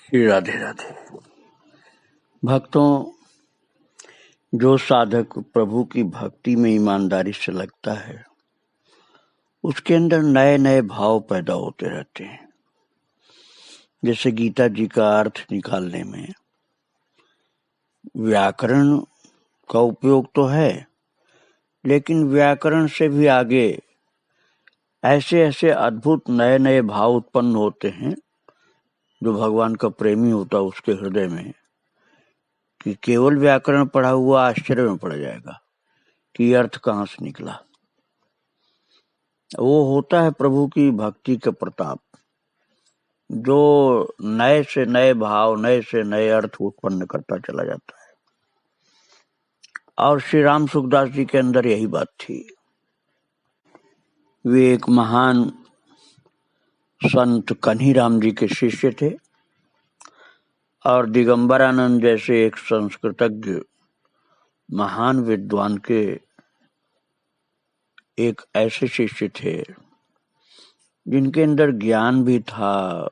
श्री राधे राधे। भक्तों, जो साधक प्रभु की भक्ति में ईमानदारी से लगता है उसके अंदर नए नए भाव पैदा होते रहते हैं। जैसे गीता जी का अर्थ निकालने में व्याकरण का उपयोग तो है, लेकिन व्याकरण से भी आगे ऐसे ऐसे अद्भुत नए नए भाव उत्पन्न होते हैं जो भगवान का प्रेमी होता है उसके हृदय में, कि केवल व्याकरण पढ़ा हुआ आश्चर्य में पड़ जाएगा कि ये अर्थ कहाँ से निकला। वो होता है प्रभु की भक्ति का प्रताप, जो नए से नए भाव, नए से नए अर्थ उत्पन्न करता चला जाता है। और श्री राम सुखदास जी के अंदर यही बात थी। वे एक महान संत कन्हीराम जी के शिष्य थे और दिगंबरानंद जैसे एक संस्कृतज्ञ महान विद्वान के एक ऐसे शिष्य थे जिनके अंदर ज्ञान भी था,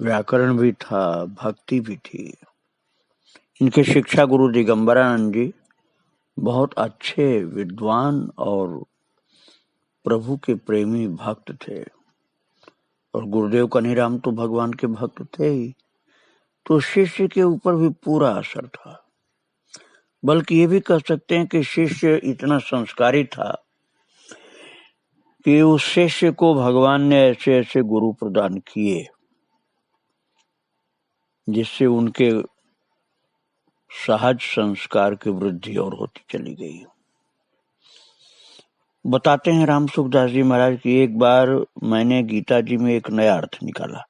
व्याकरण भी था, भक्ति भी थी। इनके शिक्षा गुरु दिगंबरानंद जी बहुत अच्छे विद्वान और प्रभु के प्रेमी भक्त थे, और गुरुदेव कन्हीराम तो भगवान के भक्त थे ही, तो शिष्य के ऊपर भी पूरा असर था। बल्कि ये भी कह सकते हैं कि शिष्य इतना संस्कारी था कि उस शिष्य को भगवान ने ऐसे ऐसे गुरु प्रदान किए जिससे उनके सहज संस्कार की वृद्धि और होती चली गई। बताते हैं राम सुखदास जी महाराज की एक बार मैंने गीता जी में एक नया अर्थ निकाला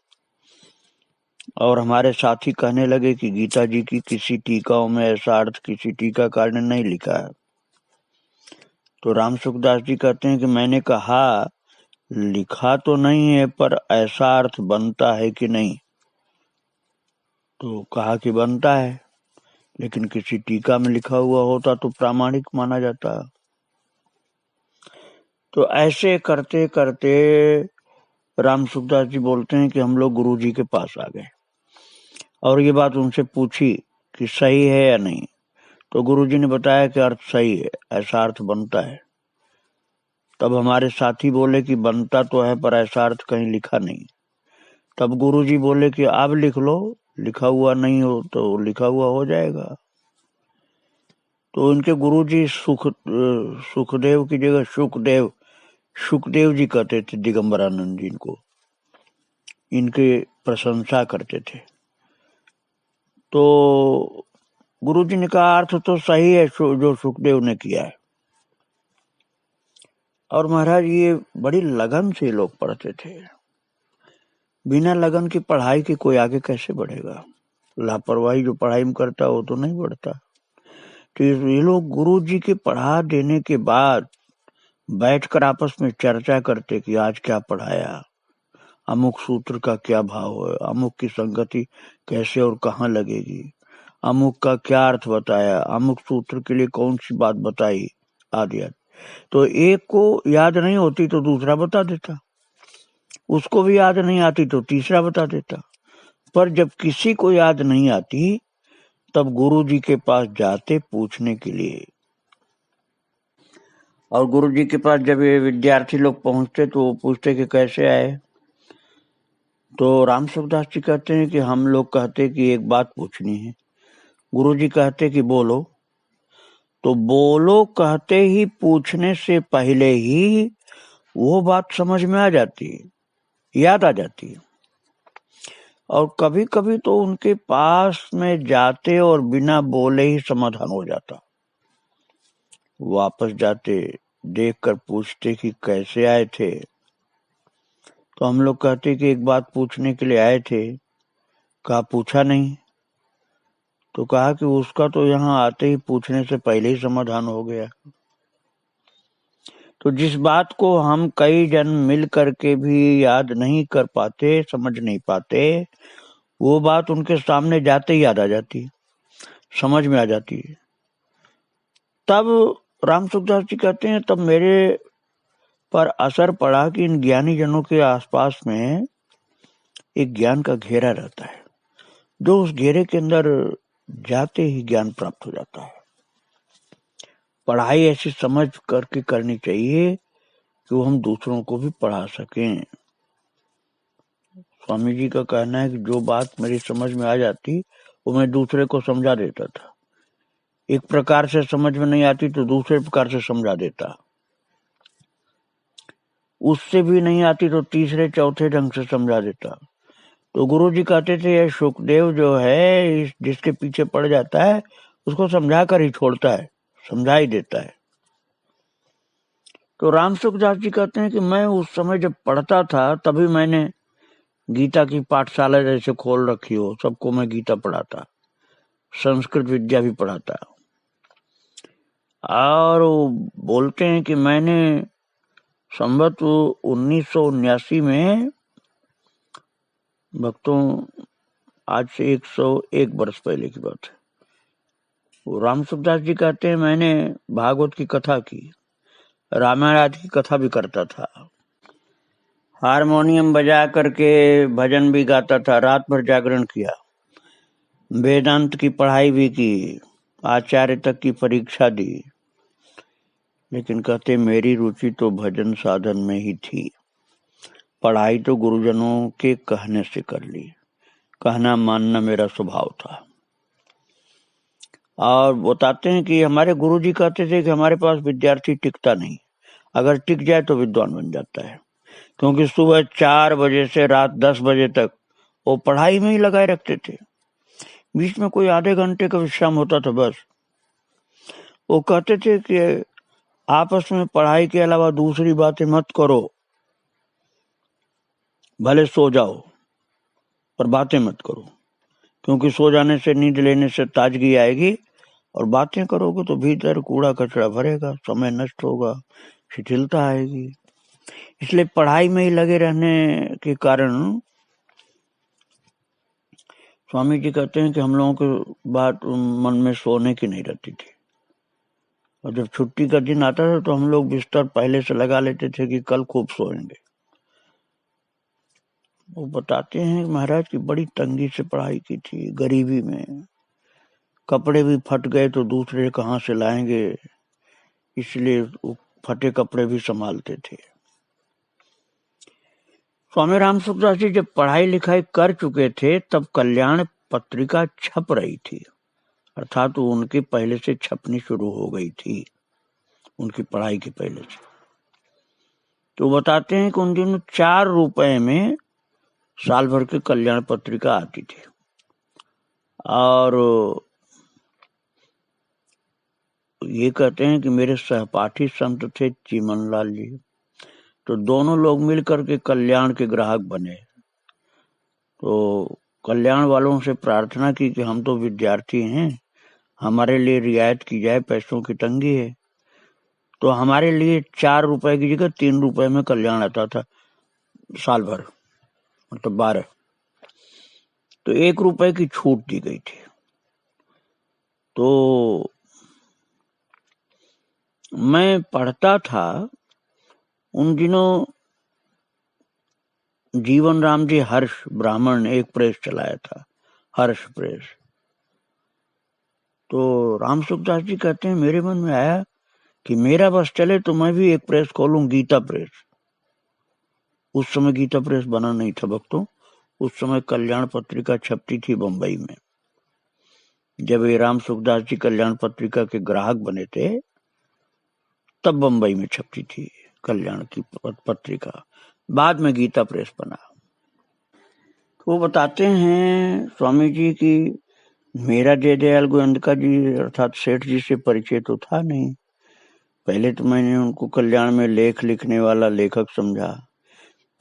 और हमारे साथी कहने लगे कि गीता जी की किसी टीकाओं में ऐसा अर्थ किसी टीकाकार ने नहीं लिखा है। तो राम सुखदास जी कहते हैं कि मैंने कहा लिखा तो नहीं है, पर ऐसा अर्थ बनता है कि नहीं? तो कहा कि बनता है, लेकिन किसी टीका में लिखा हुआ होता तो प्रामाणिक माना जाता। तो ऐसे करते करते राम सुखदास जी बोलते हैं कि हम लोग गुरु जी के पास आ गए और ये बात उनसे पूछी कि सही है या नहीं। तो गुरु जी ने बताया कि अर्थ सही है, ऐसा अर्थ बनता है। तब हमारे साथी बोले कि बनता तो है पर ऐसा अर्थ कहीं लिखा नहीं। तब गुरु जी बोले कि आप लिख लो, लिखा हुआ नहीं हो तो लिखा हुआ हो जाएगा। तो उनके गुरु जी सुखदेव की जगह सुखदेव जी कहते थे दिगंबरानंद जी को, इनके प्रशंसा करते थे। तो गुरुजी ने कहा अर्थ तो सही है जो सुखदेव ने किया है। और महाराज ये बड़ी लगन से लोग पढ़ते थे। बिना लगन की पढ़ाई के कोई आगे कैसे बढ़ेगा? लापरवाही जो पढ़ाई में करता है वो तो नहीं बढ़ता। तो ये लोग गुरु जी के पढ़ा देने के बाद बैठकर आपस में चर्चा करते कि आज क्या पढ़ाया, अमुक सूत्र का क्या भाव है, अमुक की संगति कैसे और कहाँ लगेगी, अमुक का क्या अर्थ बताया, अमुक सूत्र के लिए कौन सी बात बताई, आदि आदि। तो एक को याद नहीं होती तो दूसरा बता देता, उसको भी याद नहीं आती तो तीसरा बता देता। पर जब किसी को याद नहीं आती तब गुरु जी के पास जाते पूछने के लिए। और गुरु जी के पास जब ये विद्यार्थी लोग पहुंचते तो वो पूछते कि कैसे आए। तो राम सुखदास जी कहते हैं कि हम लोग कहते कि एक बात पूछनी है। गुरु जी कहते कि बोलो। तो बोलो कहते ही पूछने से पहले ही वो बात समझ में आ जाती है, याद आ जाती है। और कभी कभी तो उनके पास में जाते और बिना बोले ही समाधान हो जाता। वापस जाते देखकर पूछते कि कैसे आए थे। तो हम लोग कहते कि एक बात पूछने के लिए आए थे। कहा पूछा नहीं? तो कहा कि उसका तो यहाँ आते ही पूछने से पहले ही समाधान हो गया। तो जिस बात को हम कई जन मिल करके भी याद नहीं कर पाते, समझ नहीं पाते, वो बात उनके सामने जाते ही याद आ जाती है, समझ में आ जाती है। तब राम सुखदास जी कहते हैं तब मेरे पर असर पड़ा कि इन ज्ञानी जनों के आसपास में एक ज्ञान का घेरा रहता है, जो उस घेरे के अंदर जाते ही ज्ञान प्राप्त हो जाता है। पढ़ाई ऐसी समझ करके करनी चाहिए कि वो हम दूसरों को भी पढ़ा सकें। स्वामी जी का कहना है कि जो बात मेरी समझ में आ जाती वो मैं दूसरे को समझा देता था। एक प्रकार से समझ में नहीं आती तो दूसरे प्रकार से समझा देता, उससे भी नहीं आती तो तीसरे चौथे ढंग से समझा देता। तो गुरु जी कहते थे ये सुखदेव जो है जिसके पीछे पड़ जाता है उसको समझा कर ही छोड़ता है, समझा ही देता है। तो राम सुखदास जी कहते हैं कि मैं उस समय जब पढ़ता था तभी मैंने गीता की पाठशाला जैसे खोल रखी हो, सबको मैं गीता पढ़ाता, संस्कृत विद्या भी पढ़ाता। और बोलते हैं कि मैंने संवत 1979 में, भक्तों आज से 101 वर्ष पहले की बात है, वो राम सुखदास जी कहते हैं मैंने भागवत की कथा की, रामायण आदि की कथा भी करता था, हारमोनियम बजा करके भजन भी गाता था, रात भर जागरण किया, वेदांत की पढ़ाई भी की, आचार्य तक की परीक्षा दी। लेकिन कहते मेरी रुचि तो भजन साधन में ही थी, पढ़ाई तो गुरुजनों के कहने से कर ली, कहना मानना मेरा स्वभाव था। और बताते हैं कि हमारे गुरुजी कहते थे कि हमारे पास विद्यार्थी टिकता नहीं, अगर टिक जाए तो विद्वान बन जाता है, क्योंकि सुबह 4 बजे से रात 10 बजे तक वो पढ़ाई में ही लगाए रखते थे, बीच में कोई आधे घंटे का विश्राम होता था बस। वो कहते थे कि आपस में पढ़ाई के अलावा दूसरी बातें मत करो, भले सो जाओ पर बातें मत करो, क्योंकि सो जाने से नींद लेने से ताजगी आएगी और बातें करोगे तो भीतर कूड़ा कचरा भरेगा, समय नष्ट होगा, शिथिलता आएगी। इसलिए पढ़ाई में ही लगे रहने के कारण स्वामी जी कहते हैं कि हम लोगों की बात मन में सोने की नहीं रहती थी, और जब छुट्टी का दिन आता था तो हम लोग बिस्तर पहले से लगा लेते थे कि कल खूब सोएंगे। वो बताते हैं महाराज की बड़ी तंगी से पढ़ाई की थी, गरीबी में, कपड़े भी फट गए तो दूसरे कहाँ से लाएंगे, इसलिए वो फटे कपड़े भी संभालते थे। स्वामी राम सुखदास जी जब पढ़ाई लिखाई कर चुके थे तब कल्याण पत्रिका छप रही थी, अर्थात वो उनके पहले से छपनी शुरू हो गई थी, उनकी पढ़ाई के पहले से। तो बताते हैं कि उन दिनों 4 रुपए में साल भर की कल्याण पत्रिका आती थी। और ये कहते हैं कि मेरे सहपाठी संत थे चिमनलाल जी, तो दोनों लोग मिलकर के कल्याण के ग्राहक बने। तो कल्याण वालों से प्रार्थना की कि हम तो विद्यार्थी हैं, हमारे लिए रियायत की जाए, पैसों की तंगी है। तो हमारे लिए 4 रुपए की जगह 3 रुपए में कल्याण आता था साल भर, मतलब 12, तो 1 रुपए की छूट दी गई थी। तो मैं पढ़ता था उन दिनों, जीवन राम जी हर्ष ब्राह्मण ने एक प्रेस चलाया था, हर्ष प्रेस। तो राम सुखदास जी कहते हैं मेरे मन में आया कि मेरा बस चले तो मैं भी एक प्रेस खोलूं, गीता प्रेस। उस समय गीता प्रेस बना नहीं था भक्तों, उस समय कल्याण पत्रिका छपती थी बंबई में। जब ये राम सुखदास जी कल्याण पत्रिका के ग्राहक बने थे तब बंबई में छपती थी कल्याण की पत्रिका, बाद में गीता प्रेस बना। वो बताते हैं स्वामी जी की मेरा जयदयाल गोयंदका जी अर्थात सेठ जी से परिचय तो था नहीं। पहले तो मैंने उनको कल्याण में लेख लिखने वाला लेखक समझा,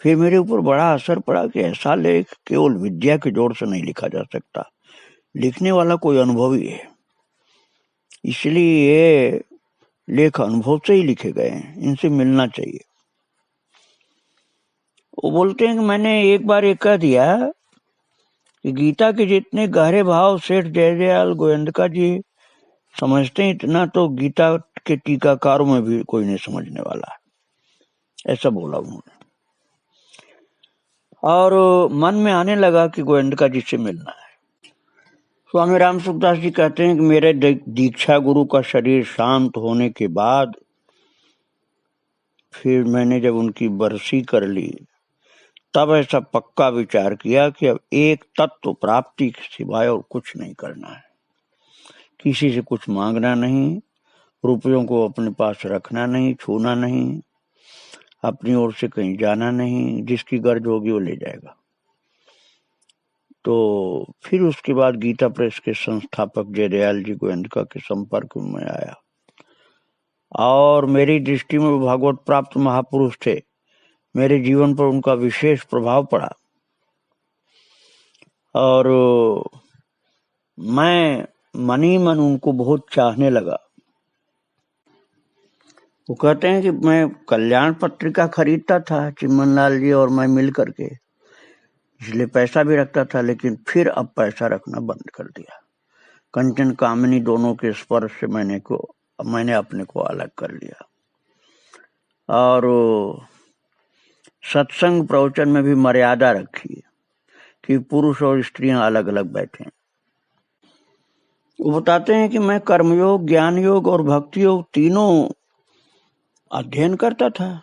फिर मेरे ऊपर बड़ा असर पड़ा कि ऐसा लेख केवल विद्या के जोर से नहीं लिखा जा सकता, लिखने वाला कोई अनुभवी है, इसलिए ये लेख अनुभव से ही लिखे गए हैं, इनसे मिलना चाहिए। वो बोलते हैं कि मैंने एक बार ये कह दिया कि गीता के जितने गहरे भाव सेठ जयदयाल गोयंदका जी समझते हैं इतना तो गीता के टीकाकारों में भी कोई नहीं समझने वाला है, ऐसा बोला उन्होंने। और मन में आने लगा कि गोयंडका जी से मिलना है। स्वामी राम सुखदास जी कहते हैं कि मेरे दीक्षा गुरु का शरीर शांत होने के बाद फिर मैंने जब उनकी बरसी कर ली, तब ऐसा पक्का विचार किया कि अब एक तत्व प्राप्ति के सिवाय और कुछ नहीं करना है। किसी से कुछ मांगना नहीं, रुपयों को अपने पास रखना नहीं, छूना नहीं, अपनी ओर से कहीं जाना नहीं, जिसकी गर्ज होगी वो ले जाएगा। तो फिर उसके बाद गीता प्रेस के संस्थापक जयदयाल जी गोयंडका के संपर्क में आया और मेरी दृष्टि में वो भागवत प्राप्त महापुरुष थे। मेरे जीवन पर उनका विशेष प्रभाव पड़ा और मैं मन ही मन उनको बहुत चाहने लगा। वो कहते हैं कि मैं कल्याण पत्रिका खरीदता था, चिमन लाल जी और मैं मिल करके, इसलिए पैसा भी रखता था, लेकिन फिर अब पैसा रखना बंद कर दिया। कंचन कामिनी दोनों के स्पर्श से मैंने अपने को अलग कर लिया और सत्संग प्रवचन में भी मर्यादा रखी कि पुरुष और स्त्रियां अलग अलग बैठें। वो बताते हैं कि मैं कर्मयोग, ज्ञान योग और भक्ति योग तीनों अध्ययन करता था,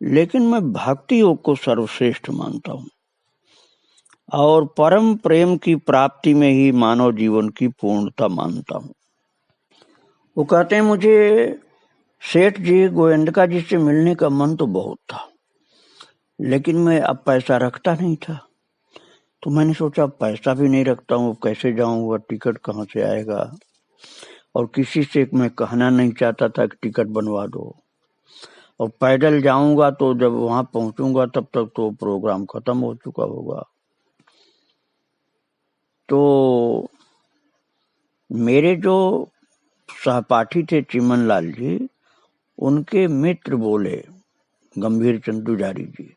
लेकिन मैं भक्ति योग को सर्वश्रेष्ठ मानता हूँ और परम प्रेम की प्राप्ति में ही मानव जीवन की पूर्णता मानता हूँ। वो कहते हैं मुझे सेठ जी गोयंडका जी से मिलने का मन तो बहुत था, लेकिन मैं अब पैसा रखता नहीं था। तो मैंने सोचा पैसा भी नहीं रखता हूँ, कैसे जाऊंगा, टिकट कहाँ से आएगा, और किसी से मैं कहना नहीं चाहता था कि टिकट बनवा दो, और पैदल जाऊंगा तो जब वहां पहुंचूंगा तब तक तो प्रोग्राम खत्म हो चुका होगा। तो मेरे जो सहपाठी थे चिमन लाल जी, उनके मित्र बोले गंभीर चंद पुजारी जी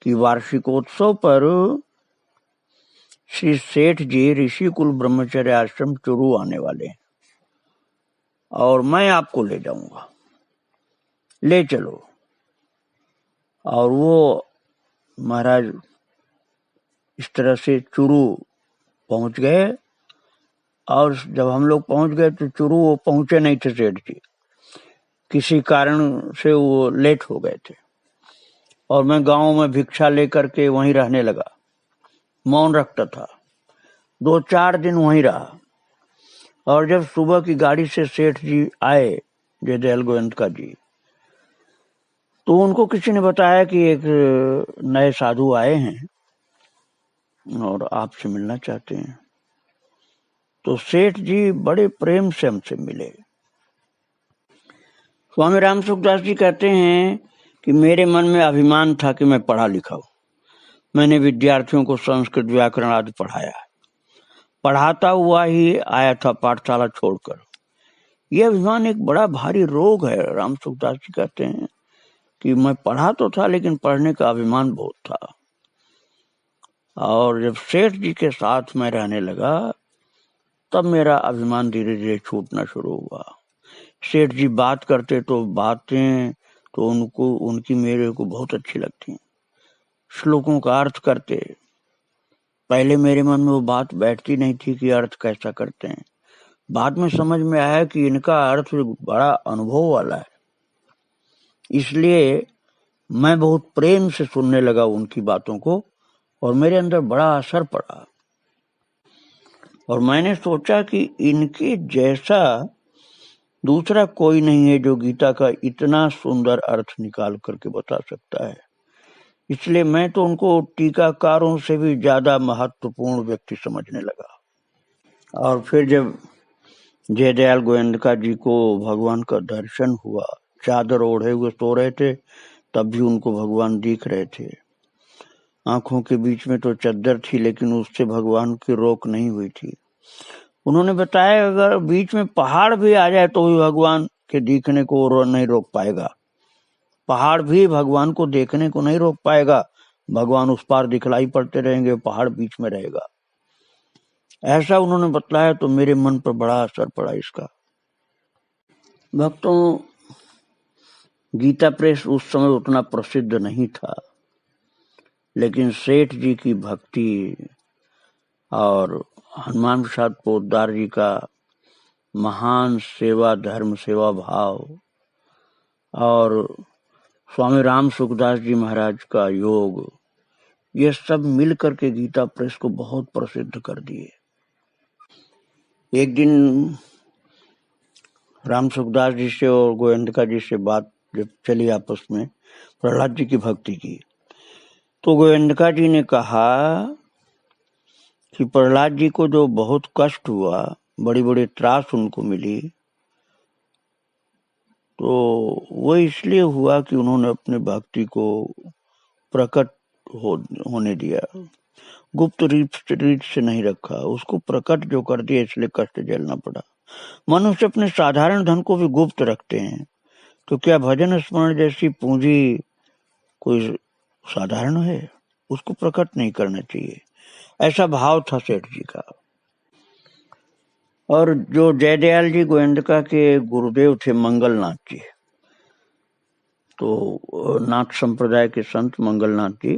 कि वार्षिकोत्सव पर श्री सेठ जी ऋषि कुल ब्रह्मचर्य आश्रम चुरू आने वाले हैं और मैं आपको ले जाऊंगा, ले चलो। और वो महाराज इस तरह से चुरू पहुंच गए और जब हम लोग पहुंच गए तो चुरू वो पहुंचे नहीं थे। सेठ जी किसी कारण से वो लेट हो गए थे और मैं गांव में भिक्षा लेकर के वहीं रहने लगा, मौन रखता था। 2-4 दिन वहीं रहा और जब सुबह की गाड़ी से सेठ जी आए जयदयाल गोयंडका जी, तो उनको किसी ने बताया कि एक नए साधु आए हैं और आपसे मिलना चाहते हैं। तो सेठ जी बड़े प्रेम से हमसे मिले। स्वामी राम सुखदास जी कहते हैं कि मेरे मन में अभिमान था कि मैं पढ़ा लिखा हूं। मैंने विद्यार्थियों को संस्कृत व्याकरण आदि पढ़ाया, पढ़ाता हुआ ही आया था पाठशाला छोड़कर। यह अभिमान एक बड़ा भारी रोग है। राम सुखदास जी कहते हैं कि मैं पढ़ा तो था लेकिन पढ़ने का अभिमान बहुत था। और जब सेठ जी के साथ मैं रहने लगा तब मेरा अभिमान धीरे धीरे छूटना शुरू हुआ। सेठ जी बात करते तो बातें तो उनकी मेरे को बहुत अच्छी लगती। श्लोकों का अर्थ करते, पहले मेरे मन में वो बात बैठती नहीं थी कि अर्थ कैसा करते हैं। बाद में समझ में आया कि इनका अर्थ बड़ा अनुभव वाला है, इसलिए मैं बहुत प्रेम से सुनने लगा उनकी बातों को और मेरे अंदर बड़ा असर पड़ा। और मैंने सोचा कि इनके जैसा दूसरा कोई नहीं है जो गीता का इतना सुंदर अर्थ निकाल करके बता सकता है। इसलिए मैं तो उनको टीकाकारों से भी ज्यादा महत्वपूर्ण व्यक्ति समझने लगा। और फिर जब जयदयाल गोयंडका जी को भगवान का दर्शन हुआ, चादर ओढ़े हुए सो रहे थे, तब भी उनको भगवान दिख रहे थे। आंखों के बीच में तो चद्दर थी लेकिन उससे भगवान की रोक नहीं हुई थी। उन्होंने बताया अगर बीच में पहाड़ भी आ जाए तो भी भगवान के दिखने को नहीं रोक पाएगा। पहाड़ भी भगवान को देखने को नहीं रोक पाएगा। भगवान उस पार दिखलाई पड़ते रहेंगे, पहाड़ बीच में रहेगा। ऐसा उन्होंने बतलाया तो मेरे मन पर बड़ा असर पड़ा इसका। भक्तों, गीता प्रेस उस समय उतना प्रसिद्ध नहीं था लेकिन सेठ जी की भक्ति और हनुमान प्रसाद पोद्दार जी का महान सेवा धर्म सेवा भाव और स्वामी राम सुखदास जी महाराज का योग, ये सब मिलकर के गीता प्रेस को बहुत प्रसिद्ध कर दिए। एक दिन राम सुखदास जी से और गोयंदका जी से बात जब चली आपस में प्रहलाद जी की भक्ति की, तो गोयंदका जी ने कहा कि प्रहलाद जी को जो बहुत कष्ट हुआ, बड़ी बड़ी त्रास उनको मिली, तो वो इसलिए हुआ कि उन्होंने अपने भक्ति को प्रकट होने दिया, गुप्त रीत से नहीं रखा, उसको प्रकट जो कर दिया, इसलिए कष्ट झेलना पड़ा। मनुष्य अपने साधारण धन को भी गुप्त रखते हैं, तो क्या भजन स्मरण जैसी पूंजी कोई साधारण है? उसको प्रकट नहीं करना चाहिए, ऐसा भाव था सेठ जी का। और जो जयदयाल जी गोयंदका के गुरुदेव थे मंगलनाथ जी, तो नाथ संप्रदाय के संत मंगलनाथ जी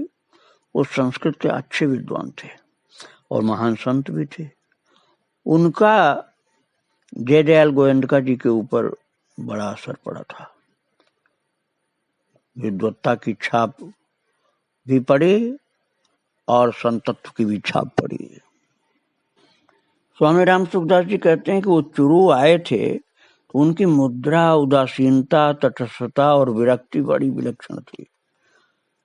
वो संस्कृत के अच्छे विद्वान थे और महान संत भी थे। उनका जयदयाल गोयंदका जी के ऊपर बड़ा असर पड़ा था, विद्वत्ता की छाप भी पड़ी और संतत्व की भी छाप पड़ी। स्वामी राम सुखदास जी कहते हैं कि वो चुरू आए थे तो उनकी मुद्रा, उदासीनता, तटस्थता और विरक्ति बड़ी विलक्षण थी,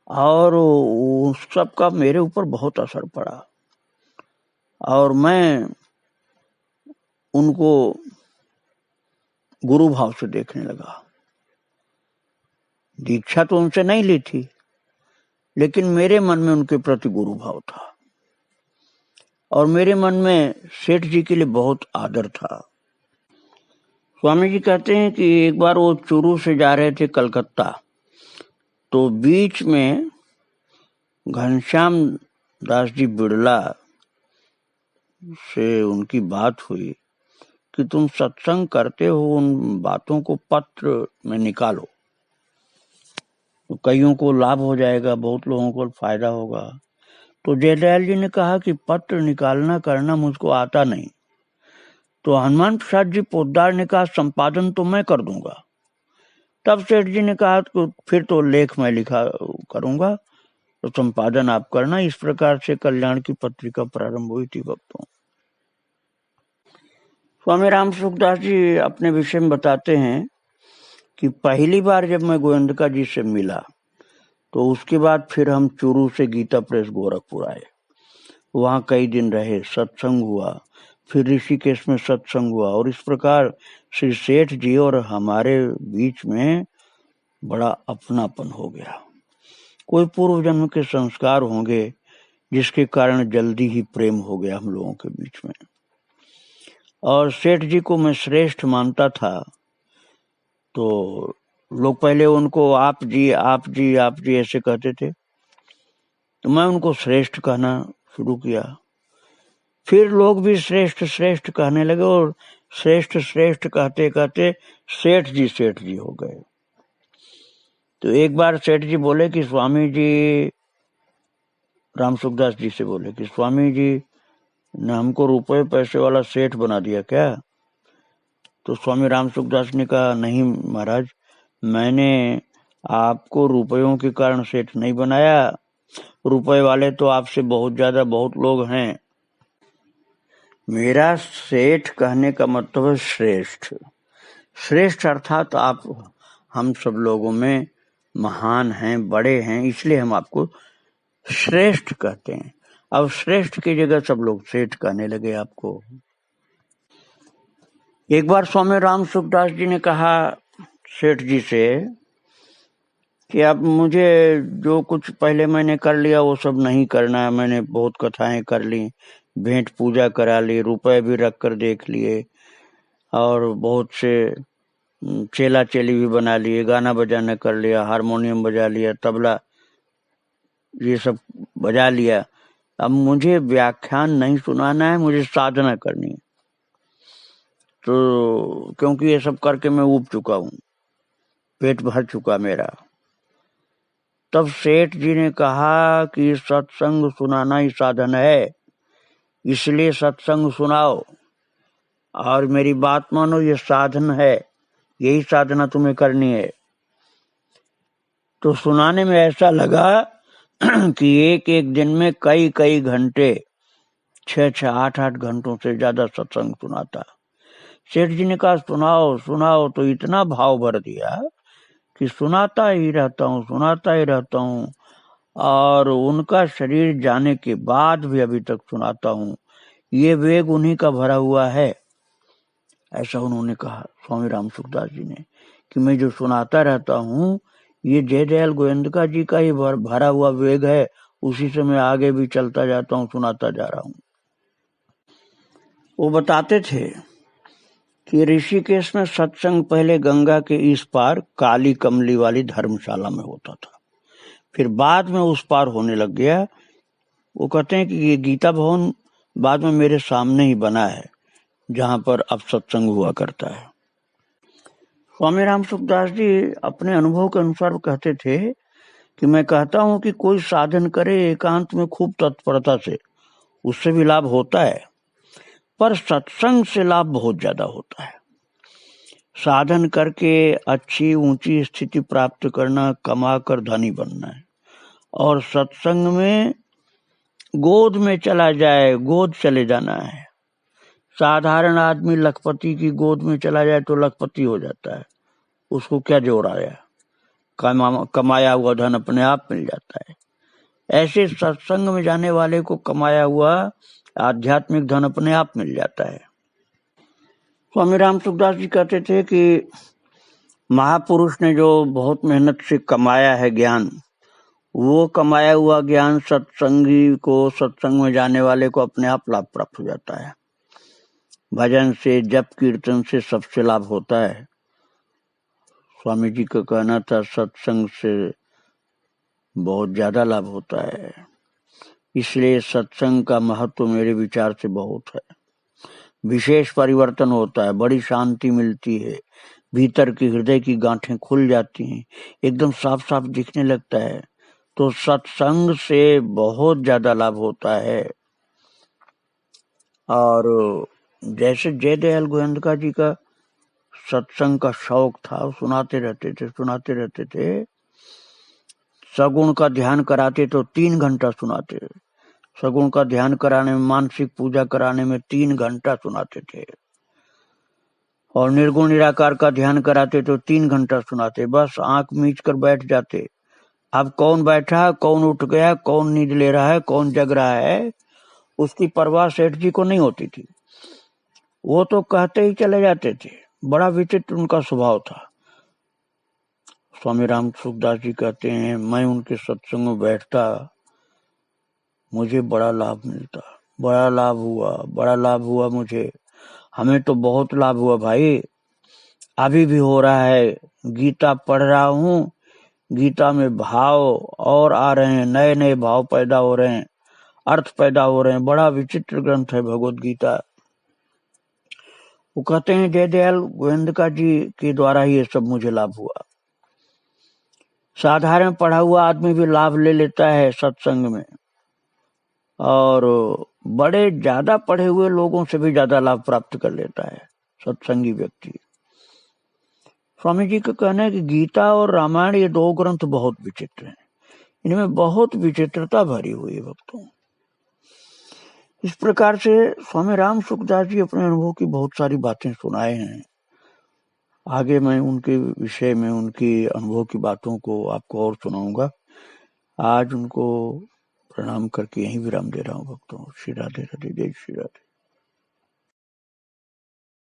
और उस सब का मेरे ऊपर बहुत असर पड़ा और मैं उनको गुरु भाव से देखने लगा। दीक्षा तो उनसे नहीं ली थी, लेकिन मेरे मन में उनके प्रति गुरु भाव था और मेरे मन में सेठ जी के लिए बहुत आदर था। स्वामी जी कहते हैं कि एक बार वो चूरू से जा रहे थे कलकत्ता, तो बीच में घनश्याम दास जी बिड़ला से उनकी बात हुई कि तुम सत्संग करते हो, उन बातों को पत्र में निकालो, तो कईयों को लाभ हो जाएगा, बहुत लोगों को फायदा होगा। तो जयदयाल जी ने कहा कि पत्र निकालना करना मुझको आता नहीं। तो हनुमान प्रसाद जी पोद्दार ने कहा संपादन तो मैं कर दूंगा। तब सेठ जी ने कहा तो फिर तो लेख मैं लिखा करूंगा, तो संपादन आप करना। इस प्रकार से कल्याण की पत्रिका प्रारंभ हुई थी भक्तों। स्वामी राम सुखदास जी अपने विषय में बताते हैं कि पहली बार जब मैं गोयंदका जी से मिला, तो उसके बाद फिर हम चूरू से गीता प्रेस गोरखपुर आए, वहां कई दिन रहे, सत्संग हुआ, फिर ऋषिकेश में सत्संग हुआ, और इस प्रकार श्री सेठ जी और हमारे बीच में बड़ा अपनापन हो गया। कोई पूर्व जन्म के संस्कार होंगे जिसके कारण जल्दी ही प्रेम हो गया हम लोगों के बीच में। और सेठ जी को मैं श्रेष्ठ मानता था, तो लोग पहले उनको आप जी आप जी आप जी ऐसे कहते थे, तो मैं उनको श्रेष्ठ कहना शुरू किया। फिर लोग भी श्रेष्ठ श्रेष्ठ कहने लगे और श्रेष्ठ श्रेष्ठ कहते कहते सेठ जी हो गए। तो एक बार सेठ जी बोले कि स्वामी जी, राम सुखदास जी से बोले कि स्वामी जी ने हमको रुपए पैसे वाला सेठ बना दिया क्या? तो स्वामी राम सुखदास ने कहा नहीं महाराज, मैंने आपको रुपयों के कारण सेठ नहीं बनाया, रुपए वाले तो आपसे बहुत ज्यादा बहुत लोग हैं। मेरा सेठ कहने का मतलब है श्रेष्ठ। श्रेष्ठ अर्थात आप हम सब लोगों में महान हैं, बड़े हैं, इसलिए हम आपको श्रेष्ठ कहते हैं। अब श्रेष्ठ की जगह सब लोग सेठ कहने लगे आपको। एक बार स्वामी राम सुखदास जी ने कहा सेठ जी से कि अब मुझे जो कुछ पहले मैंने कर लिया वो सब नहीं करना है। मैंने बहुत कथाएं कर ली, भेंट पूजा करा ली, रुपए भी रख कर देख लिए, और बहुत से चेला चेली भी बना लिए, गाना बजाना कर लिया, हारमोनियम बजा लिया, तबला ये सब बजा लिया। अब मुझे व्याख्यान नहीं सुनाना है, मुझे साधना करनी है। तो क्योंकि ये सब करके मैं ऊब चुका हूँ, पेट भर चुका मेरा। तब सेठ जी ने कहा कि सत्संग सुनाना ही साधन है, इसलिए सत्संग सुनाओ और मेरी बात मानो, ये साधन है, यही साधना तुम्हें करनी है। तो सुनाने में ऐसा लगा कि एक एक दिन में कई कई घंटे, 6-6, 8-8 घंटों से ज्यादा सत्संग सुनाता। सेठ जी ने कहा सुनाओ सुनाओ, तो इतना भाव भर दिया कि सुनाता ही रहता हूँ, और उनका शरीर जाने के बाद भी अभी तक सुनाता हूँ। ये वेग उन्हीं का भरा हुआ है, ऐसा उन्होंने कहा स्वामी राम सुखदास जी ने, कि मैं जो सुनाता रहता हूँ ये जयदयाल गोयंदका जी का ही भरा हुआ वेग है, उसी से मैं आगे भी चलता जाता हूँ, सुनाता जा रहा हूँ। वो बताते थे कि ऋषिकेश में सत्संग पहले गंगा के इस पार काली कमली वाली धर्मशाला में होता था, फिर बाद में उस पार होने लग गया। वो कहते हैं कि ये गीता भवन बाद में मेरे सामने ही बना है, जहां पर अब सत्संग हुआ करता है। स्वामी राम सुखदास जी अपने अनुभव के अनुसार कहते थे कि मैं कहता हूं कि कोई साधन करे एकांत में खूब तत्परता से, उससे भी लाभ होता है, पर सत्संग से लाभ बहुत ज्यादा होता है। साधन करके अच्छी ऊंची स्थिति प्राप्त करना, कमा कर धनी बनना है, और सत्संग में गोद में चला जाए, गोद चले जाना है। साधारण आदमी लखपति की गोद में चला जाए तो लखपति हो जाता है, उसको क्या जोर आया, कमाया हुआ धन अपने आप मिल जाता है। ऐसे सत्संग में जाने वाले को कमाया हुआ आध्यात्मिक धन अपने आप मिल जाता है। स्वामी राम सुखदास जी कहते थे कि महापुरुष ने जो बहुत मेहनत से कमाया है ज्ञान, वो कमाया हुआ ज्ञान सत्संगी को, सत्संग में जाने वाले को अपने आप लाभ प्राप्त हो जाता है। भजन से, जप कीर्तन से सबसे लाभ होता है। स्वामी जी का कहना था सत्संग से बहुत ज्यादा लाभ होता है, इसलिए सत्संग का महत्व मेरे विचार से बहुत है। विशेष परिवर्तन होता है, बड़ी शांति मिलती है, भीतर की हृदय की गांठें खुल जाती हैं, एकदम साफ साफ दिखने लगता है। तो सत्संग से बहुत ज्यादा लाभ होता है। और जैसे जयदयाल गोयंदका जी का सत्संग का शौक था, सुनाते रहते थे। सगुण का ध्यान कराते तो 3 घंटा सुनाते, सगुण का ध्यान कराने में, मानसिक पूजा कराने में 3 घंटा सुनाते थे, और निर्गुण निराकार का ध्यान कराते तो 3 घंटा सुनाते। बस आंख मीच कर बैठ जाते। अब कौन बैठा, कौन उठ गया, कौन नींद ले रहा है, कौन जग रहा है, उसकी परवाह सेठ जी को नहीं होती थी। वो तो कहते ही चले जाते थे। बड़ा विचित्र उनका स्वभाव था। स्वामी राम सुखदास जी कहते हैं, मैं उनके सत्संग में बैठता, मुझे बड़ा लाभ मिलता, बड़ा लाभ हुआ मुझे। हमें तो बहुत लाभ हुआ भाई, अभी भी हो रहा है। गीता पढ़ रहा हूँ, गीता में भाव और आ रहे हैं, नए नए भाव पैदा हो रहे हैं, अर्थ पैदा हो रहे हैं। बड़ा विचित्र ग्रंथ है भगवत गीता। वो कहते हैं जयदयाल गोयंदका जी के द्वारा ही ये सब मुझे लाभ हुआ। साधारण पढ़ा हुआ आदमी भी लाभ ले लेता है सत्संग में, और बड़े ज्यादा पढ़े हुए लोगों से भी ज्यादा लाभ प्राप्त कर लेता है सत्संगी व्यक्ति। स्वामी जी का कहना है कि गीता और रामायण, ये 2 ग्रंथ बहुत विचित्र हैं, इनमें बहुत विचित्रता भरी हुई है भक्तों। इस प्रकार से स्वामी राम सुखदास जी अपने अनुभव की बहुत सारी बातें सुनाए हैं। आगे मैं उनके विषय में, उनकी अनुभव की बातों को आपको और सुनाऊंगा। आज उनको प्रणाम करके यहीं विराम दे रहा हूँ भक्तों। श्री राधे राधे, जय श्री राधे।